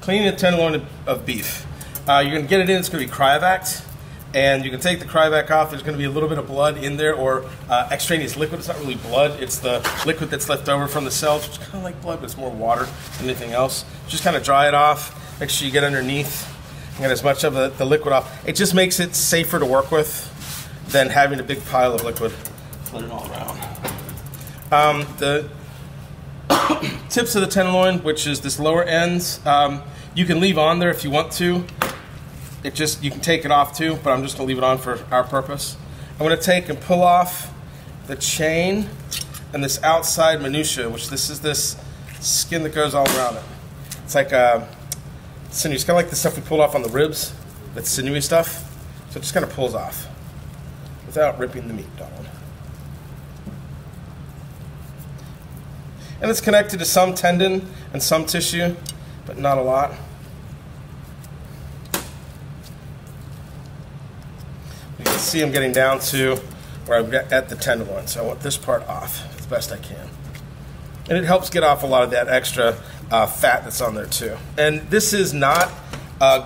Cleaning a tenderloin of beef. You're going to get it in, it's going to be cryovac, and you can take the cryovac off. There's going to be a little bit of blood in there, or extraneous liquid. It's not really blood, it's the liquid that's left over from the cells, which is kind of like blood, but it's more water than anything else. Just kind of dry it off, make sure you get underneath and get as much of the liquid off. It just makes it safer to work with than having a big pile of liquid floating all around. The tips of the tenderloin, which is this lower ends, you can leave on there if you want to. You can take it off too, but I'm just going to leave it on for our purpose. I'm going to take and pull off the chain and this outside minutia, which this is this skin that goes all around it. It's like sinew. It's kind of like the stuff we pulled off on the ribs, that sinewy stuff. So it just kind of pulls off without ripping the meat, Donald. And it's connected to some tendon and some tissue, but not a lot. You can see I'm getting down to where I'm at the tenderloin, so I want this part off as best I can. And it helps get off a lot of that extra fat that's on there too. And this is not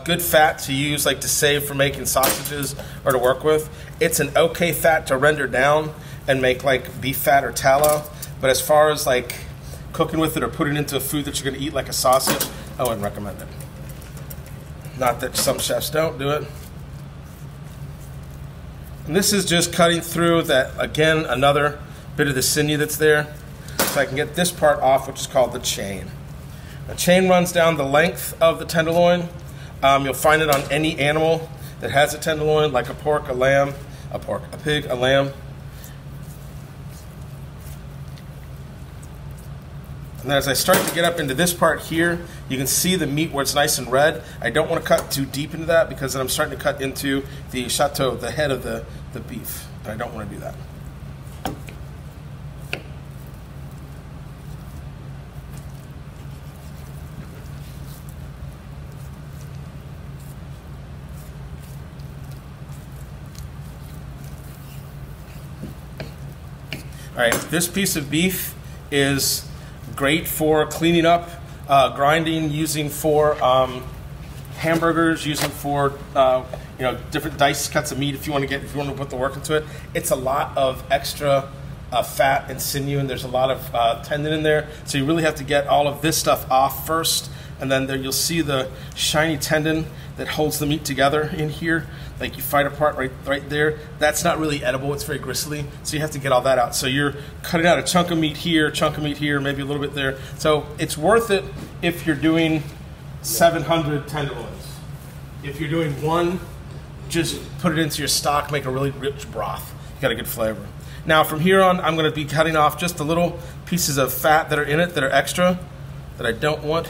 good fat to use, like to save for making sausages or to work with. It's an okay fat to render down and make like beef fat or tallow, but as far as like cooking with it or putting it into a food that you're going to eat like a sausage, I wouldn't recommend it. Not that some chefs don't do it. And this is just cutting through that, again, another bit of the sinew that's there, so I can get this part off, which is called the chain. The chain runs down the length of the tenderloin. You'll find it on any animal that has a tenderloin, like a pork, a lamb, a pig, a lamb. And then as I start to get up into this part here, you can see the meat where it's nice and red. I don't want to cut too deep into that because then I'm starting to cut into the chateau, the head of the beef. And I don't want to do that. All right, this piece of beef is great for cleaning up, grinding, using for hamburgers, using for different dice cuts of meat if you want to put the work into it. It's a lot of extra fat and sinew, and there's a lot of tendon in there, so you really have to get all of this stuff off first, and then there you'll see the shiny tendon that holds the meat together in here. Like you fight apart right there. That's not really edible, it's very gristly, so you have to get all that out. So you're cutting out a chunk of meat here, maybe a little bit there. So it's worth it if you're doing 700 tenderloins. If you're doing one, just put it into your stock, make a really rich broth. You got a good flavor. Now from here on, I'm gonna be cutting off just the little pieces of fat that are in it that are extra, that I don't want.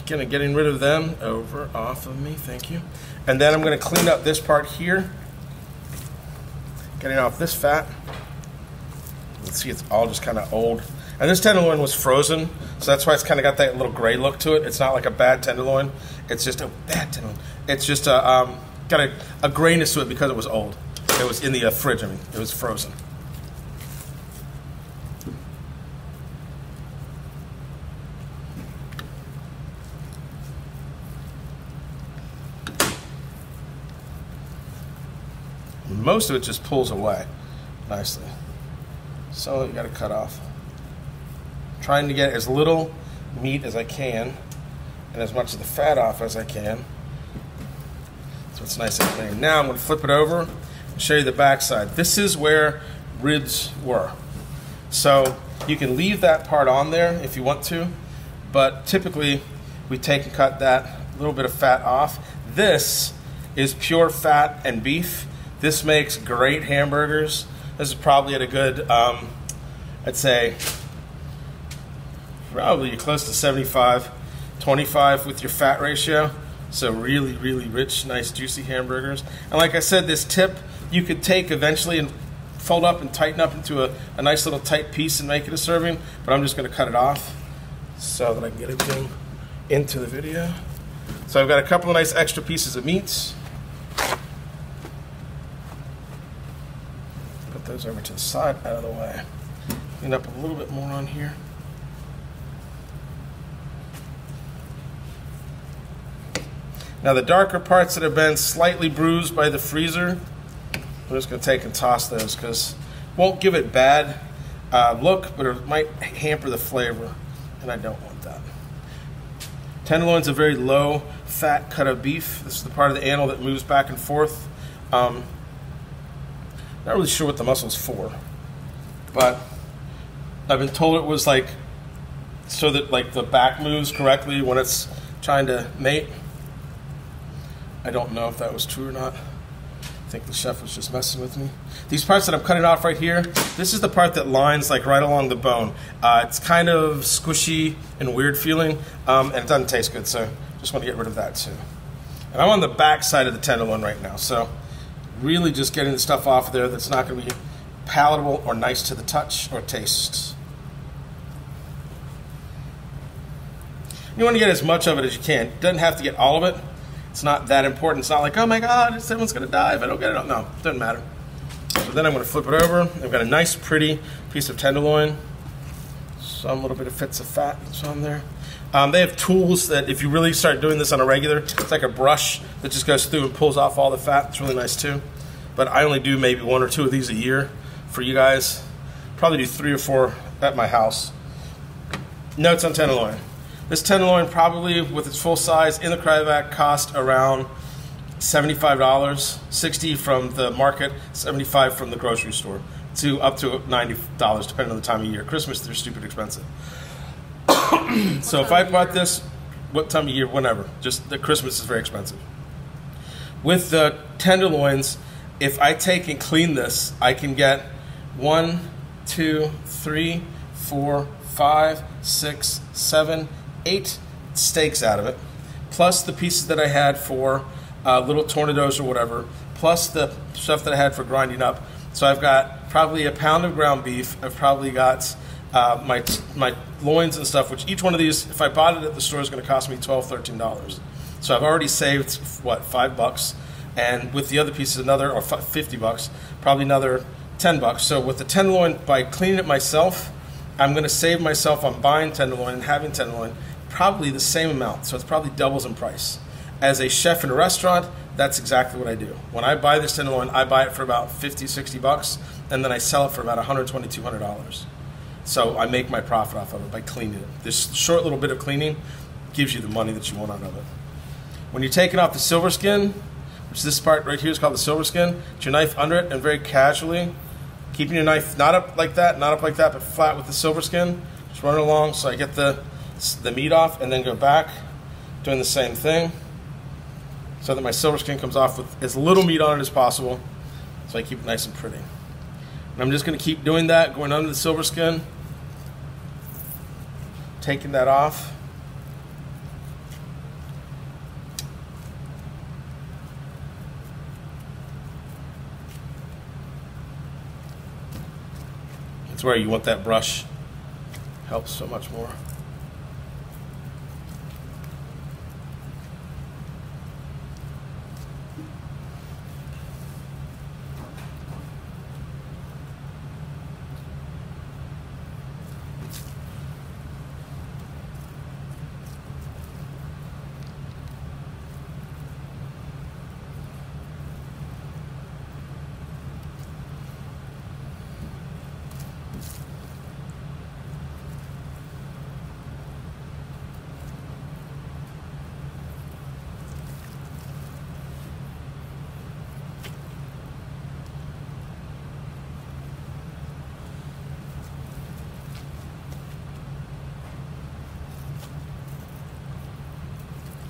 Kind of getting rid of them off of me, thank you. And then I'm going to clean up this part here, getting off this fat. Let's see, it's all just kind of old. And this tenderloin was frozen, so that's why it's kind of got that little gray look to it. It's not like a bad tenderloin. It's just a bad tenderloin. It's just got a grayness to it because it was old. It was in the fridge, I mean, it was frozen. Most of it just pulls away nicely. So you got to cut off. Trying to get as little meat as I can and as much of the fat off as I can. So it's nice and clean. Now I'm going to flip it over and show you the back side. This is where ribs were. So you can leave that part on there if you want to, but typically we take and cut that little bit of fat off. This is pure fat and beef. This makes great hamburgers. This is probably at a good, I'd say, probably close to 75-25 with your fat ratio. So really, really rich, nice, juicy hamburgers. And like I said, this tip you could take eventually and fold up and tighten up into a nice little tight piece and make it a serving, but I'm just going to cut it off so that I can get everything into the video. So I've got a couple of nice extra pieces of meats. Those over to the side, out of the way. Clean up a little bit more on here. Now the darker parts that have been slightly bruised by the freezer, I'm just going to take and toss those because it won't give it bad look, but it might hamper the flavor, and I don't want that. Tenderloin's a very low fat cut of beef. This is the part of the animal that moves back and forth. Not really sure what the muscle's for, but I've been told it was like so that like the back moves correctly when it's trying to mate. I don't know if that was true or not. I think the chef was just messing with me. These parts that I'm cutting off right here, this is the part that lines like right along the bone. It's kind of squishy and weird feeling, and it doesn't taste good, so just want to get rid of that too. And I'm on the back side of the tenderloin right now, so really just getting the stuff off of there that's not going to be palatable or nice to the touch or taste. You want to get as much of it as you can. It doesn't have to get all of it. It's not that important. It's not like, oh my God, someone's going to die if I don't get it. No, it doesn't matter. So then I'm going to flip it over. I've got a nice, pretty piece of tenderloin. Some little bit of fits of fat that's on there. They have tools that if you really start doing this on a regular, it's like a brush that just goes through and pulls off all the fat. It's really nice too. But I only do maybe 1 or 2 of these a year for you guys. Probably do 3 or 4 at my house. Notes on tenderloin. This tenderloin probably with its full size in the cryovac cost around $75, $60 from the market, $75 from the grocery store, to up to $90 depending on the time of year. Christmas, they're stupid expensive. So if I bought this, what time of year, whenever, just the Christmas is very expensive. With the tenderloins, if I take and clean this, I can get 1, 2, 3, 4, 5, 6, 7, 8 steaks out of it, plus the pieces that I had for little tornadoes or whatever, plus the stuff that I had for grinding up. So I've got probably a pound of ground beef. I've probably got my loins and stuff, which each one of these, if I bought it at the store, is going to cost me $12, $13. So I've already saved, what, $5? And with the other pieces, another, or $50, probably another $10. So with the tenderloin, by cleaning it myself, I'm going to save myself on buying tenderloin and having tenderloin probably the same amount, so it's probably doubles in price. As a chef in a restaurant, that's exactly what I do. When I buy this tenderloin, I buy it for about $50, $60, and then I sell it for about $120, $200. So I make my profit off of it by cleaning it. This short little bit of cleaning gives you the money that you want out of it. When you're taking off the silver skin, which this part right here is called the silver skin, put your knife under it and very casually, keeping your knife not up like that, but flat with the silver skin, just run it along so I get the meat off, and then go back, doing the same thing, so that my silver skin comes off with as little meat on it as possible, so I keep it nice and pretty. And I'm just going to keep doing that, going under the silver skin, taking that off. That's where you want that brush. Helps so much more.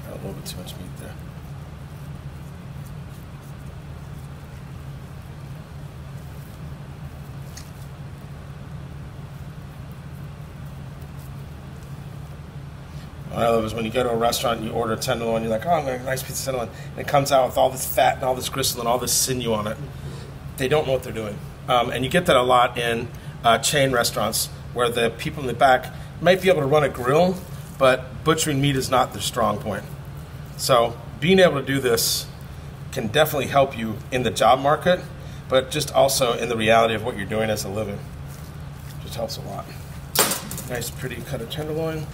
A little bit too much meat there. What I love is when you go to a restaurant and you order a tenderloin, you're like, oh, I'm going to get a nice piece of tenderloin, and it comes out with all this fat and all this gristle and all this sinew on it. They don't know what they're doing. And you get that a lot in chain restaurants where the people in the back might be able to run a grill, but butchering meat is not their strong point. So being able to do this can definitely help you in the job market, but just also in the reality of what you're doing as a living. Just helps a lot. Nice, pretty cut of tenderloin.